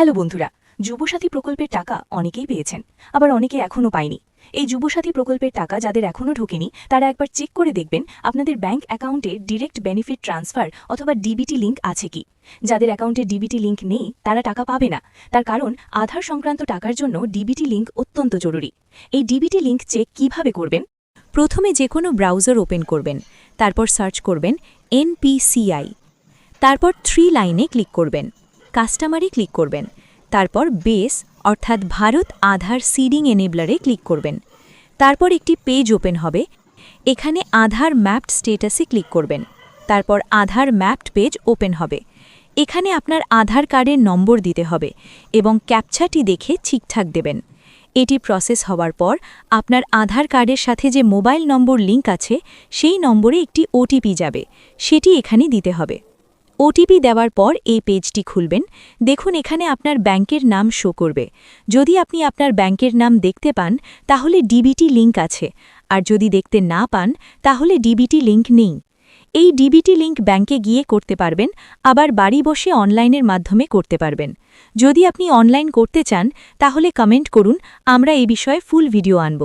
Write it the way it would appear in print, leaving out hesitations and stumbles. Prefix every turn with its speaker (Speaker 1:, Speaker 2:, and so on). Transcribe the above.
Speaker 1: Hello বন্ধুরা, যুবসাথী প্রকল্পের টাকা অনেকেই পেয়েছেন, আবার অনেকে এখনও পায়নি। এই যুবসাথী প্রকল্পের টাকা যাদের এখনও ঢোকেনি তারা একবার চেক করে দেখবেন আপনাদের ব্যাংক অ্যাকাউন্টে ডিরেক্ট বেনিফিট ট্রান্সফার অথবা ডিবিটি লিঙ্ক আছে কি। যাদের অ্যাকাউন্টে ডিবিটি লিঙ্ক নেই তারা টাকা পাবে না, তার কারণ আধার সংক্রান্ত টাকার জন্য ডিবিটি লিঙ্ক অত্যন্ত জরুরি। এই ডিবিটি লিঙ্ক চেক কিভাবে করবেন?
Speaker 2: প্রথমে যে কোনো ব্রাউজার ওপেন করবেন, তারপর সার্চ করবেন NPCI, তারপর 3 লাইনে ক্লিক করবেন, কাস্টমারে ক্লিক করবেন, তারপর বেস অর্থাৎ ভারত আধার সিডিং এনেবলারে ক্লিক করবেন। তারপর একটি পেজ ওপেন হবে, এখানে আধার ম্যাপড স্টেটাসে ক্লিক করবেন, তারপর আধার ম্যাপড পেজ ওপেন হবে। এখানে আপনার আধার কার্ডের নম্বর দিতে হবে এবং ক্যাপচাটি দেখে ঠিকঠাক দেবেন। এটি প্রসেস হওয়ার পর আপনার আধার কার্ডের সাথে যে মোবাইল নম্বর লিঙ্ক আছে সেই নম্বরে একটি ওটিপি যাবে, সেটি এখানে দিতে হবে। ওটিপি দেওয়ার পর এই পেজটি খুলবেন। দেখুন এখানে আপনার ব্যাংকের নাম শো করবে। যদি আপনি আপনার ব্যাংকের নাম দেখতে পান তাহলে ডিবিটি লিঙ্ক আছে, আর যদি দেখতে না পান তাহলে ডিবিটি লিঙ্ক নেই। এই ডিবিটি লিঙ্ক ব্যাংকে গিয়ে করতে পারবেন, আবার বাড়ি বসে অনলাইনের মাধ্যমে করতে পারবেন। যদি আপনি অনলাইন করতে চান তাহলে কমেন্ট করুন, আমরা এই বিষয়ে ফুল ভিডিও আনব।